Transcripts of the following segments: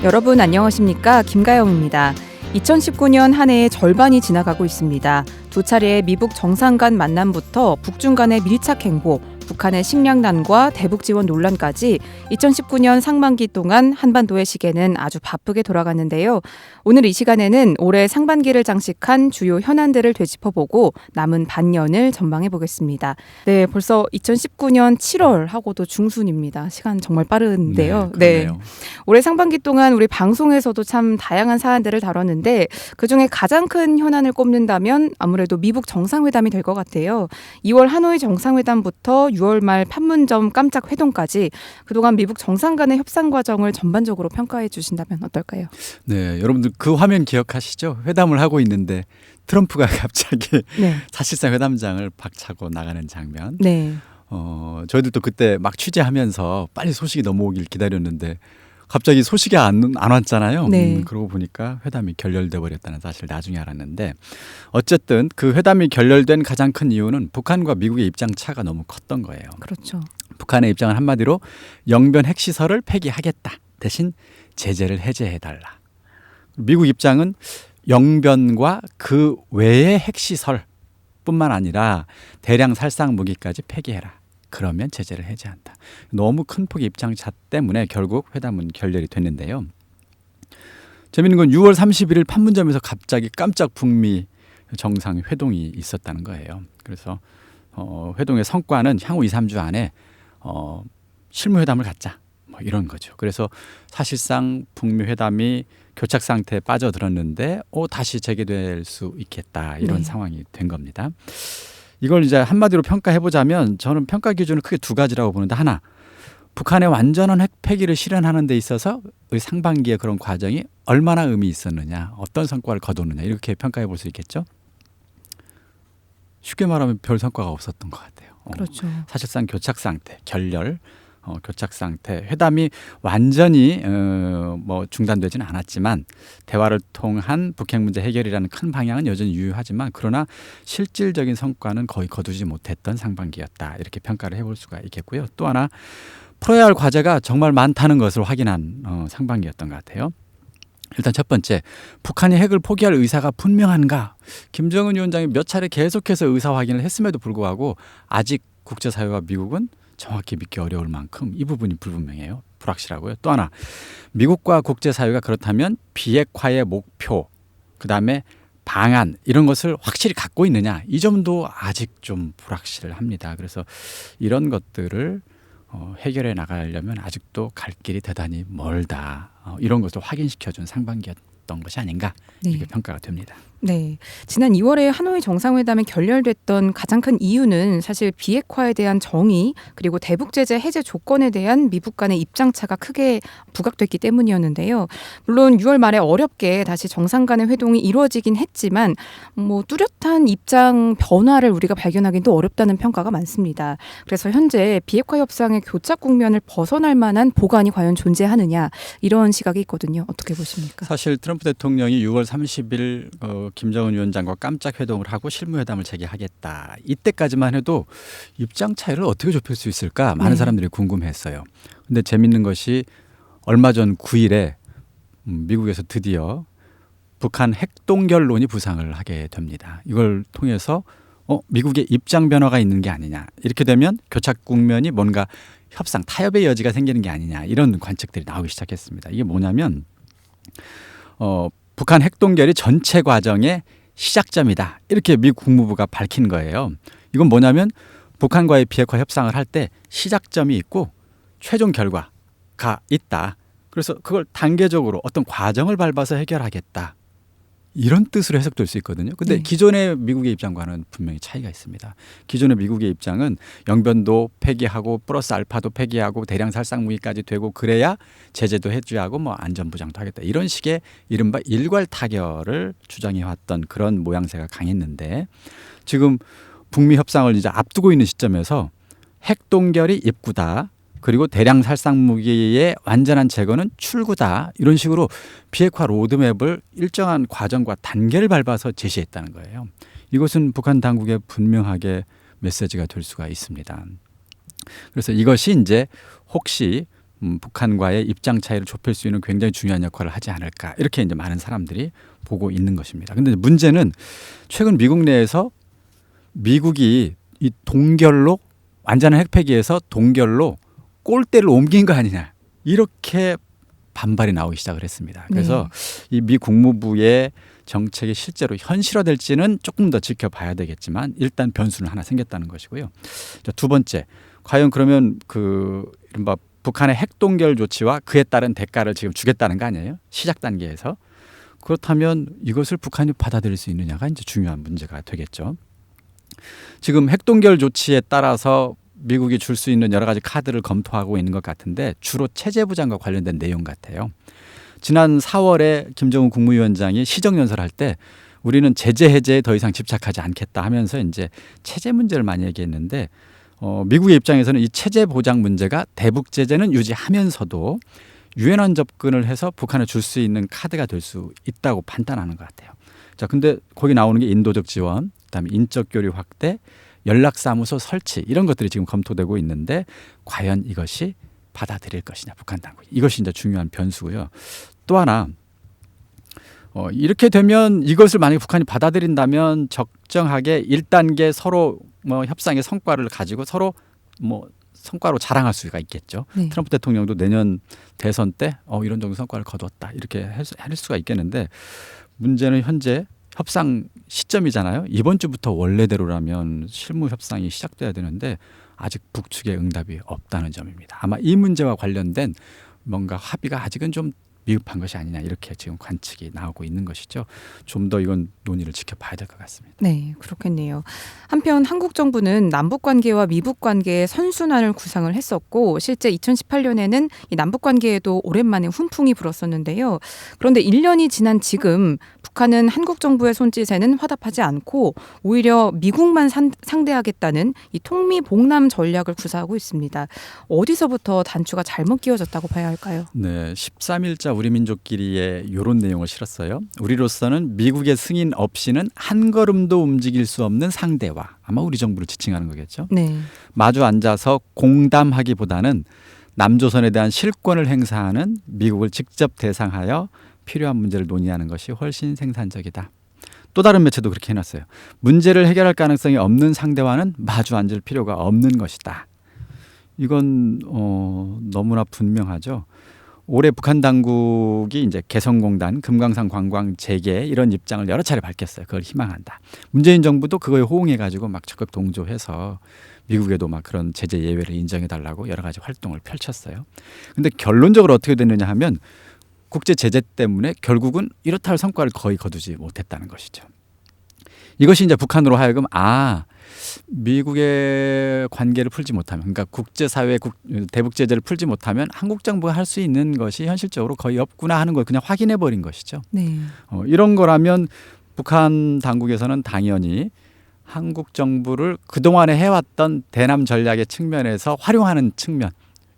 여러분 안녕하십니까? 김가영입니다. 2019년 한 해의 절반이 지나가고 있습니다. 두 차례의 미북 정상 간 만남부터 북중 간의 밀착 행보, 북한의 식량난과 대북 지원 논란까지 2019년 상반기 동안 한반도의 시계는 아주 바쁘게 돌아갔는데요. 오늘 이 시간에는 올해 상반기를 장식한 주요 현안들을 되짚어보고 남은 반년을 전망해 보겠습니다. 네, 벌써 2019년 7월 하고도 중순입니다. 시간 정말 빠른데요. 네. 올해 상반기 동안 우리 방송에서도 참 다양한 사안들을 다뤘는데 그중에 가장 큰 현안을 꼽는다면 아무래도 미북 정상회담이 될 것 같아요. 2월 하노이 정상회담부터 6월 말 판문점 깜짝 회동까지 그동안 미북 정상 간의 협상 과정을 전반적으로 평가해 주신다면 어떨까요? 네, 여러분들 그 화면 기억하시죠? 회담을 하고 있는데 트럼프가 갑자기 사실상 회담장을 박차고 나가는 장면. 네. 저희들도 그때 막 취재하면서 빨리 소식이 넘어오길 기다렸는데 갑자기 소식이 안 왔잖아요. 네. 그러고 보니까 회담이 결렬돼 버렸다는 사실을 나중에 알았는데 어쨌든 그 회담이 결렬된 가장 큰 이유는 북한과 미국의 입장 차가 너무 컸던 거예요. 그렇죠. 북한의 입장은 한마디로 영변 핵시설을 폐기하겠다. 대신 제재를 해제해달라. 미국 입장은 영변과 그 외의 핵시설뿐만 아니라 대량 살상 무기까지 폐기해라. 그러면 제재를 해제한다. 너무 큰 폭의 입장차 때문에 결국 회담은 결렬이 됐는데요. 재미있는 건 6월 31일 판문점에서 갑자기 깜짝 북미 정상회동이 있었다는 거예요. 그래서 회동의 성과는 향후 2, 3주 안에 실무회담을 갖자. 뭐 이런 거죠. 그래서 사실상 북미 회담이 교착 상태에 빠져들었는데 다시 재개될 수 있겠다. 이런 상황이 된 겁니다. 이걸 이제 한마디로 평가해보자면 저는 평가 기준을 크게 두 가지라고 보는데 하나, 북한의 완전한 핵 폐기를 실현하는 데 있어서 상반기의 그런 과정이 얼마나 의미 있었느냐, 어떤 성과를 거두느냐 이렇게 평가해 볼 수 있겠죠. 쉽게 말하면 별 성과가 없었던 것 같아요. 그렇죠. 사실상 교착 상태, 결렬, 교착 상태, 회담이 완전히 중단되지는 않았지만 대화를 통한 북핵 문제 해결이라는 큰 방향은 여전히 유효하지만 그러나 실질적인 성과는 거의 거두지 못했던 상반기였다. 이렇게 평가를 해볼 수가 있겠고요. 또 하나 풀어야 할 과제가 정말 많다는 것을 확인한 상반기였던 것 같아요. 일단 첫 번째, 북한이 핵을 포기할 의사가 분명한가? 김정은 위원장이 몇 차례 계속해서 의사 확인을 했음에도 불구하고 아직 국제사회와 미국은 정확히 믿기 어려울 만큼 이 부분이 불분명해요. 불확실하고요. 또 하나, 미국과 국제사회가 그렇다면 비핵화의 목표, 그다음에 방안 이런 것을 확실히 갖고 있느냐, 이 점도 아직 좀 불확실합니다. 그래서 이런 것들을 해결해 나가려면 아직도 갈 길이 대단히 멀다. 이런 것을 확인시켜준 상반기였던 것이 아닌가 이렇게 평가가 됩니다. 네, 지난 2월에 하노이 정상회담이 결렬됐던 가장 큰 이유는 사실 비핵화에 대한 정의 그리고 대북 제재 해제 조건에 대한 미국 간의 입장차가 크게 부각됐기 때문이었는데요. 물론 6월 말에 어렵게 다시 정상 간의 회동이 이루어지긴 했지만 뚜렷한 입장 변화를 우리가 발견하기는 또 어렵다는 평가가 많습니다. 그래서 현재 비핵화 협상의 교착 국면을 벗어날 만한 보관이 과연 존재하느냐 이런 시각이 있거든요. 어떻게 보십니까? 사실 트럼프 대통령이 6월 30일 김정은 위원장과 깜짝 회동을 하고 실무회담을 재개하겠다. 이때까지만 해도 입장 차이를 어떻게 좁힐 수 있을까? 많은 사람들이 궁금했어요. 근데 재밌는 것이 얼마 전 9일에 미국에서 드디어 북한 핵동결론이 부상을 하게 됩니다. 이걸 통해서 미국의 입장 변화가 있는 게 아니냐. 이렇게 되면 교착 국면이 뭔가 협상, 타협의 여지가 생기는 게 아니냐. 이런 관측들이 나오기 시작했습니다. 이게 뭐냐면 북한 핵동결이 전체 과정의 시작점이다. 이렇게 미국 국무부가 밝힌 거예요. 이건 뭐냐면 북한과의 비핵화 협상을 할 때 시작점이 있고 최종 결과가 있다. 그래서 그걸 단계적으로 어떤 과정을 밟아서 해결하겠다. 이런 뜻으로 해석될 수 있거든요. 근데 기존의 미국의 입장과는 분명히 차이가 있습니다. 기존의 미국의 입장은 영변도 폐기하고 플러스 알파도 폐기하고 대량 살상 무기까지 되고 그래야 제재도 해주하고 안전보장도 하겠다. 이런 식의 이른바 일괄 타결을 주장해왔던 그런 모양새가 강했는데 지금 북미 협상을 이제 앞두고 있는 시점에서 핵동결이 입구다. 그리고 대량 살상 무기의 완전한 제거는 출구다. 이런 식으로 비핵화 로드맵을 일정한 과정과 단계를 밟아서 제시했다는 거예요. 이것은 북한 당국에 분명하게 메시지가 될 수가 있습니다. 그래서 이것이 이제 혹시 북한과의 입장 차이를 좁힐 수 있는 굉장히 중요한 역할을 하지 않을까 이렇게 이제 많은 사람들이 보고 있는 것입니다. 근데 문제는 최근 미국 내에서 미국이 이 동결로 완전한 핵폐기에서 동결로 골대를 옮긴 거 아니냐 이렇게 반발이 나오기 시작을 했습니다. 그래서 이 미 국무부의 정책이 실제로 현실화될지는 조금 더 지켜봐야 되겠지만 일단 변수는 하나 생겼다는 것이고요. 자, 두 번째, 과연 그러면 그 이른바 북한의 핵동결 조치와 그에 따른 대가를 지금 주겠다는 거 아니에요? 시작 단계에서. 그렇다면 이것을 북한이 받아들일 수 있느냐가 이제 중요한 문제가 되겠죠. 지금 핵동결 조치에 따라서 미국이 줄 수 있는 여러 가지 카드를 검토하고 있는 것 같은데 주로 체제 부장과 관련된 내용 같아요. 지난 4월에 김정은 국무위원장이 시정연설할 때 우리는 제재 해제에 더 이상 집착하지 않겠다 하면서 이제 체제 문제를 많이 얘기했는데 미국의 입장에서는 이 체제 보장 문제가 대북 제재는 유지하면서도 유연한 접근을 해서 북한에 줄 수 있는 카드가 될 수 있다고 판단하는 것 같아요. 자, 근데 거기 나오는 게 인도적 지원, 그다음에 인적 교류 확대, 연락사무소 설치 이런 것들이 지금 검토되고 있는데 과연 이것이 받아들일 것이냐 북한 당국이 이것이 이제 중요한 변수고요. 또 하나 이렇게 되면 이것을 만약에 북한이 받아들인다면 적정하게 1단계 서로 뭐 협상의 성과를 가지고 서로 뭐 성과로 자랑할 수가 있겠죠. 네. 트럼프 대통령도 내년 대선 때 이런 정도 성과를 거두었다 이렇게 할 수가 있겠는데 문제는 현재 협상 시점이잖아요. 이번 주부터 원래대로라면 실무 협상이 시작돼야 되는데 아직 북측의 응답이 없다는 점입니다. 아마 이 문제와 관련된 뭔가 합의가 아직은 좀 미흡한 것이 아니냐 이렇게 지금 관측이 나오고 있는 것이죠. 좀 더 이건 논의를 지켜봐야 될 것 같습니다. 네, 그렇겠네요. 한편 한국 정부는 남북 관계와 미북 관계의 선순환을 구상을 했었고 실제 2018년에는 이 남북 관계에도 오랜만에 훈풍이 불었었는데요. 그런데 1년이 지난 지금 북한은 한국 정부의 손짓에는 화답하지 않고 오히려 미국만 상대하겠다는 이 통미봉남 전략을 구사하고 있습니다. 어디서부터 단추가 잘못 끼워졌다고 봐야 할까요? 네, 13일자 우리 민족끼리에 이런 내용을 실었어요. 우리로서는 미국의 승인 없이는 한 걸음도 움직일 수 없는 상대와 아마 우리 정부를 지칭하는 거겠죠. 네. 마주 앉아서 공담하기보다는 남조선에 대한 실권을 행사하는 미국을 직접 대상하여 필요한 문제를 논의하는 것이 훨씬 생산적이다. 또 다른 매체도 그렇게 해놨어요. 문제를 해결할 가능성이 없는 상대와는 마주 앉을 필요가 없는 것이다. 이건 너무나 분명하죠. 올해 북한 당국이 이제 개성공단, 금강산 관광 재개 이런 입장을 여러 차례 밝혔어요. 그걸 희망한다. 문재인 정부도 그거에 호응해가지고 막 적극 동조해서 미국에도 막 그런 제재 예외를 인정해달라고 여러 가지 활동을 펼쳤어요. 근데 결론적으로 어떻게 됐느냐 하면 국제 제재 때문에 결국은 이렇다 할 성과를 거의 거두지 못했다는 것이죠. 이것이 이제 북한으로 하여금 미국의 관계를 풀지 못하면 그러니까 국제사회 대북 제재를 풀지 못하면 한국 정부가 할 수 있는 것이 현실적으로 거의 없구나 하는 걸 그냥 확인해 버린 것이죠. 네. 이런 거라면 북한 당국에서는 당연히 한국 정부를 그동안에 해왔던 대남 전략의 측면에서 활용하는 측면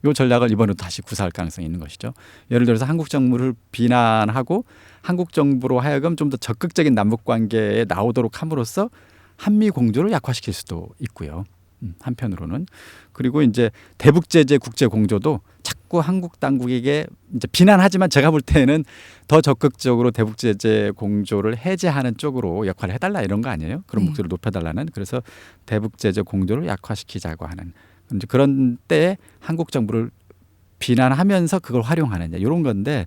이 전략을 이번에도 다시 구사할 가능성이 있는 것이죠. 예를 들어서 한국 정부를 비난하고 한국 정부로 하여금 좀 더 적극적인 남북관계에 나오도록 함으로써 한미 공조를 약화시킬 수도 있고요. 한편으로는 그리고 이제 대북 제재 국제 공조도 자꾸 한국 당국에게 이제 비난하지만 제가 볼 때는 더 적극적으로 대북 제재 공조를 해제하는 쪽으로 역할을 해달라 이런 거 아니에요? 그런 목소리를 높여달라는 그래서 대북 제재 공조를 약화시키자고 하는 이제 그런 때에 한국 정부를 비난하면서 그걸 활용하느냐 이런 건데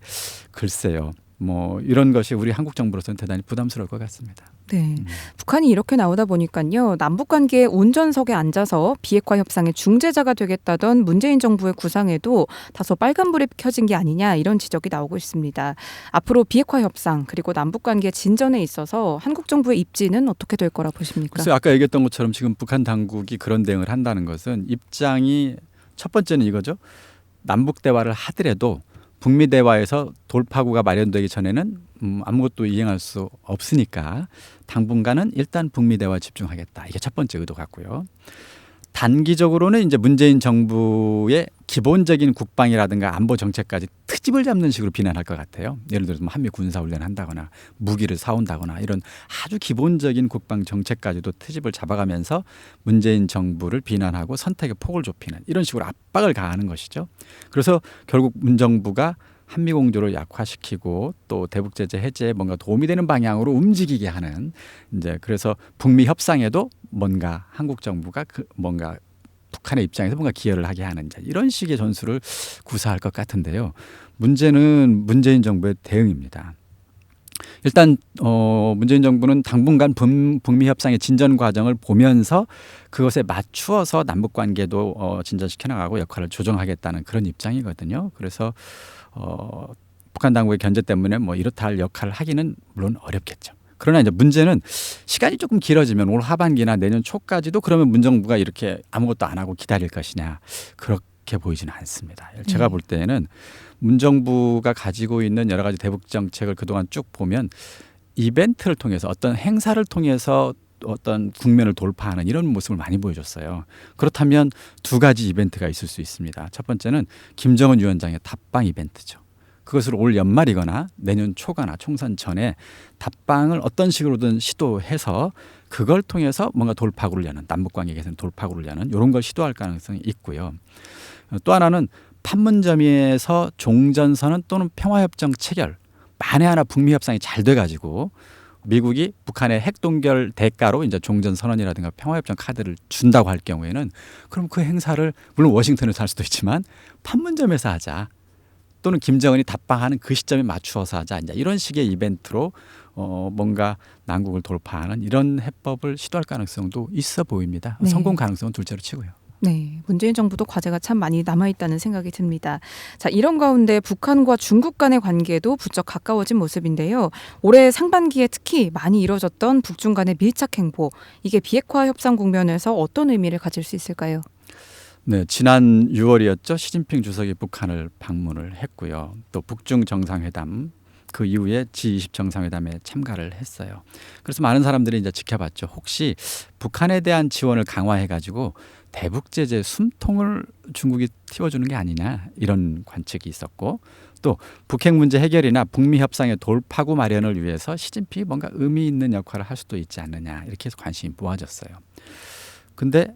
글쎄요. 뭐 이런 것이 우리 한국 정부로서는 대단히 부담스러울 것 같습니다. 네, 북한이 이렇게 나오다 보니까요. 남북관계의 운전석에 앉아서 비핵화 협상의 중재자가 되겠다던 문재인 정부의 구상에도 다소 빨간불이 켜진 게 아니냐 이런 지적이 나오고 있습니다. 앞으로 비핵화 협상 그리고 남북관계 진전에 있어서 한국 정부의 입지는 어떻게 될 거라 보십니까? 글쎄요. 아까 얘기했던 것처럼 지금 북한 당국이 그런 대응을 한다는 것은 입장이 첫 번째는 이거죠. 남북 대화를 하더라도 북미 대화에서 돌파구가 마련되기 전에는 아무것도 이행할 수 없으니까 당분간은 일단 북미 대화에 집중하겠다. 이게 첫 번째 의도 같고요. 단기적으로는 이제 문재인 정부의 기본적인 국방이라든가 안보 정책까지 트집을 잡는 식으로 비난할 것 같아요. 예를 들어서 뭐 한미 군사훈련을 한다거나 무기를 사온다거나 이런 아주 기본적인 국방 정책까지도 트집을 잡아가면서 문재인 정부를 비난하고 선택의 폭을 좁히는 이런 식으로 압박을 가하는 것이죠. 그래서 결국 문 정부가 한미 공조를 약화시키고 또 대북 제재 해제에 뭔가 도움이 되는 방향으로 움직이게 하는 이제 그래서 북미 협상에도 뭔가 한국 정부가 뭔가 북한의 입장에서 뭔가 기여를 하게 하는 이런 식의 전술을 구사할 것 같은데요. 문제는 문재인 정부의 대응입니다. 일단 문재인 정부는 당분간 북미 협상의 진전 과정을 보면서 그것에 맞추어서 남북 관계도 진전시켜 나가고 역할을 조정하겠다는 그런 입장이거든요. 그래서 북한 당국의 견제 때문에 뭐 이렇다 할 역할을 하기는 물론 어렵겠죠. 그러나 이제 문제는 시간이 조금 길어지면 올 하반기나 내년 초까지도 그러면 문 정부가 이렇게 아무것도 안 하고 기다릴 것이냐 그렇게 보이지는 않습니다. 제가 볼 때는 문 정부가 가지고 있는 여러 가지 대북 정책을 그동안 쭉 보면 이벤트를 통해서 어떤 행사를 통해서 어떤 국면을 돌파하는 이런 모습을 많이 보여줬어요. 그렇다면 두 가지 이벤트가 있을 수 있습니다. 첫 번째는 김정은 위원장의 답방 이벤트죠. 그것을 올 연말이거나 내년 초거나 총선 전에 답방을 어떤 식으로든 시도해서 그걸 통해서 뭔가 돌파구를 여는 남북관계 개선 돌파구를 여는 이런 걸 시도할 가능성이 있고요. 또 하나는 판문점에서 종전선언 또는 평화협정 체결 만에 하나 북미 협상이 잘 돼가지고 미국이 북한의 핵 동결 대가로 이제 종전선언이라든가 평화협정 카드를 준다고 할 경우에는 그럼 그 행사를 물론 워싱턴에서 할 수도 있지만 판문점에서 하자. 또는 김정은이 답방하는 그 시점에 맞추어서 하자. 이제 이런 식의 이벤트로 뭔가 난국을 돌파하는 이런 해법을 시도할 가능성도 있어 보입니다. 네. 성공 가능성은 둘째로 치고요. 네, 문재인 정부도 과제가 참 많이 남아있다는 생각이 듭니다. 자, 이런 가운데 북한과 중국 간의 관계도 부쩍 가까워진 모습인데요. 올해 상반기에 특히 많이 이뤄졌던 북중 간의 밀착 행보, 이게 비핵화 협상 국면에서 어떤 의미를 가질 수 있을까요? 네, 지난 6월이었죠. 시진핑 주석이 북한을 방문을 했고요. 또 북중 정상회담 그 이후에 G20 정상회담에 참가를 했어요. 그래서 많은 사람들이 이제 지켜봤죠. 혹시 북한에 대한 지원을 강화해가지고 대북 제재 숨통을 중국이 틔워주는 게 아니냐 이런 관측이 있었고 또 북핵 문제 해결이나 북미 협상의 돌파구 마련을 위해서 시진핑이 뭔가 의미 있는 역할을 할 수도 있지 않느냐 이렇게 해서 관심이 모아졌어요. 근데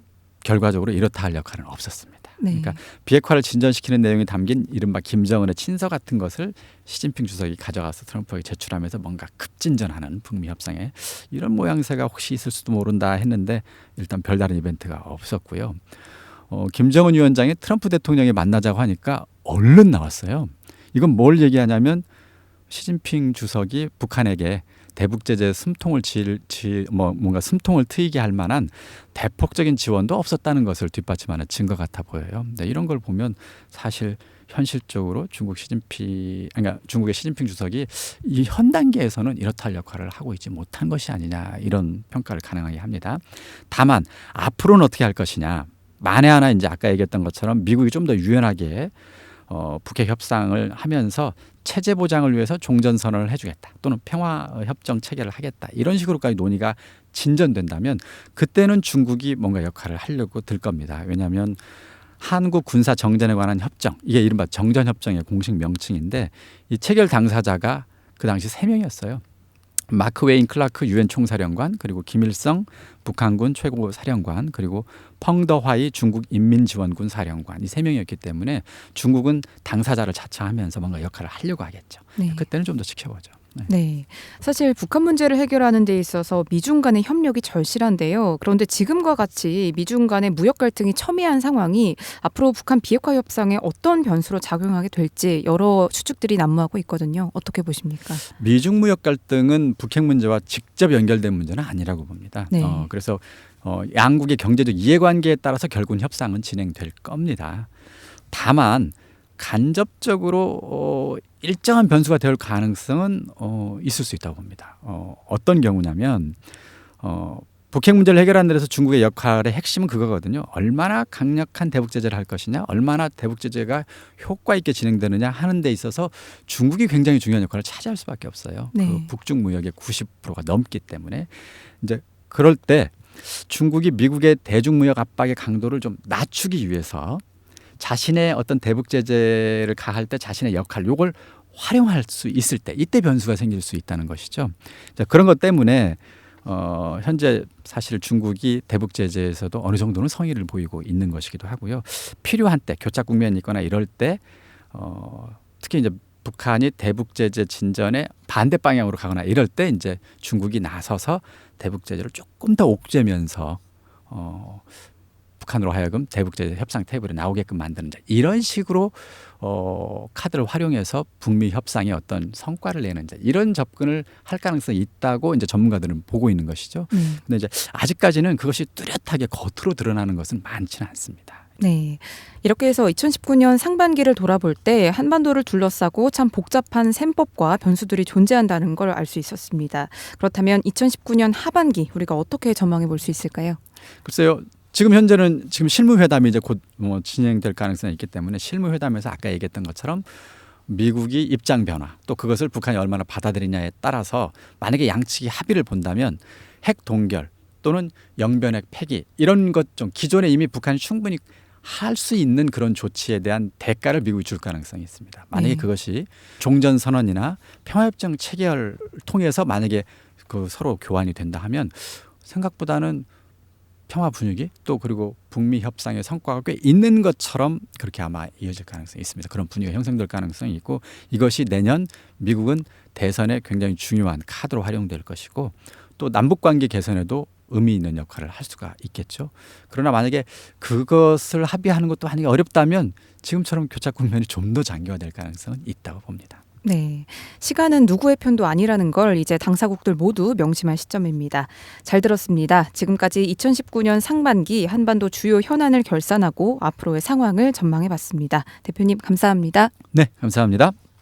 결과적으로 이렇다 할 역할은 없었습니다. 네. 그러니까 비핵화를 진전시키는 내용이 담긴 이른바 김정은의 친서 같은 것을 시진핑 주석이 가져가서 트럼프에게 제출하면서 뭔가 급진전하는 북미 협상에 이런 모양새가 혹시 있을 수도 모른다 했는데 일단 별다른 이벤트가 없었고요. 김정은 위원장이 트럼프 대통령이 만나자고 하니까 얼른 나왔어요. 이건 뭘 얘기하냐면 시진핑 주석이 북한에게 대북 제재 숨통을 뭔가 숨통을 트이게 할 만한 대폭적인 지원도 없었다는 것을 뒷받침하는 증거 같아 보여요. 네, 이런 걸 보면 사실 현실적으로 그러니까 중국의 시진핑 주석이 이 현 단계에서는 이렇다 할 역할을 하고 있지 못한 것이 아니냐 이런 평가를 가능하게 합니다. 다만 앞으로는 어떻게 할 것이냐. 만에 하나 이제 아까 얘기했던 것처럼 미국이 좀 더 유연하게 북핵 협상을 하면서 체제 보장을 위해서 종전선언을 해주겠다 또는 평화협정 체결을 하겠다 이런 식으로까지 논의가 진전된다면 그때는 중국이 뭔가 역할을 하려고 들 겁니다. 왜냐하면 한국 군사 정전에 관한 협정 이게 이른바 정전협정의 공식 명칭인데 이 체결 당사자가 그 당시 3명이었어요. 마크 웨인 클라크 유엔 총사령관 그리고 김일성 북한군 최고 사령관 그리고 펑더화이 중국 인민지원군 사령관 이 3명이었기 때문에 중국은 당사자를 자처하면서 뭔가 역할을 하려고 하겠죠. 네. 그때는 좀 더 지켜보죠. 네. 사실 북한 문제를 해결하는 데 있어서 미중 간의 협력이 절실한데요. 그런데 지금과 같이 미중 간의 무역 갈등이 첨예한 상황이 앞으로 북한 비핵화 협상에 어떤 변수로 작용하게 될지 여러 추측들이 난무하고 있거든요. 어떻게 보십니까? 미중 무역 갈등은 북핵 문제와 직접 연결된 문제는 아니라고 봅니다. 네. 그래서 양국의 경제적 이해관계에 따라서 결국은 협상은 진행될 겁니다. 다만 간접적으로 일정한 변수가 될 가능성은 있을 수 있다고 봅니다. 어떤 경우냐면 북핵 문제를 해결하는 데서 중국의 역할의 핵심은 그거거든요. 얼마나 강력한 대북 제재를 할 것이냐, 얼마나 대북 제재가 효과 있게 진행되느냐 하는 데 있어서 중국이 굉장히 중요한 역할을 차지할 수밖에 없어요. 네. 그 북중 무역의 90%가 넘기 때문에 이제 그럴 때 중국이 미국의 대중 무역 압박의 강도를 좀 낮추기 위해서 자신의 어떤 대북 제재를 가할 때 자신의 역할 요걸 활용할 수 있을 때 이때 변수가 생길 수 있다는 것이죠. 자, 그런 것 때문에 현재 사실 중국이 대북 제재에서도 어느 정도는 성의를 보이고 있는 것이기도 하고요. 필요한 때 교착 국면이 있거나 이럴 때 특히 이제 북한이 대북 제재 진전에 반대 방향으로 가거나 이럴 때 이제 중국이 나서서 대북 제재를 조금 더 옥죄면서 북한으로 하여금 대북 제재 협상 테이블에 나오게끔 만드는 이런 식으로 카드를 활용해서 북미 협상의 어떤 성과를 내는 이런 접근을 할 가능성이 있다고 이제 전문가들은 보고 있는 것이죠. 근데 이제 아직까지는 그것이 뚜렷하게 겉으로 드러나는 것은 많지는 않습니다. 네. 이렇게 해서 2019년 상반기를 돌아볼 때 한반도를 둘러싸고 참 복잡한 셈법과 변수들이 존재한다는 걸 알 수 있었습니다. 그렇다면 2019년 하반기 우리가 어떻게 전망해 볼 수 있을까요? 글쎄요. 지금 현재는 지금 실무회담이 이제 곧 진행될 가능성이 있기 때문에 실무회담에서 아까 얘기했던 것처럼 미국이 입장 변화 또 그것을 북한이 얼마나 받아들이냐에 따라서 만약에 양측이 합의를 본다면 핵 동결 또는 영변핵 폐기 이런 것 좀 기존에 이미 북한이 충분히 할 수 있는 그런 조치에 대한 대가를 미국이 줄 가능성이 있습니다. 만약에 그것이 종전선언이나 평화협정 체결을 통해서 만약에 그 서로 교환이 된다 하면 생각보다는 평화 분위기 또 그리고 북미 협상의 성과가 꽤 있는 것처럼 그렇게 아마 이어질 가능성이 있습니다. 그런 분위기가 형성될 가능성이 있고 이것이 내년 미국은 대선에 굉장히 중요한 카드로 활용될 것이고 또 남북관계 개선에도 의미 있는 역할을 할 수가 있겠죠. 그러나 만약에 그것을 합의하는 것도 하는 게 어렵다면 지금처럼 교착 국면이 좀 더 장기화될 가능성은 있다고 봅니다. 네, 시간은 누구의 편도 아니라는 걸 이제 당사국들 모두 명심할 시점입니다. 잘 들었습니다. 지금까지 2019년 상반기 한반도 주요 현안을 결산하고 앞으로의 상황을 전망해봤습니다. 대표님 감사합니다. 네, 감사합니다.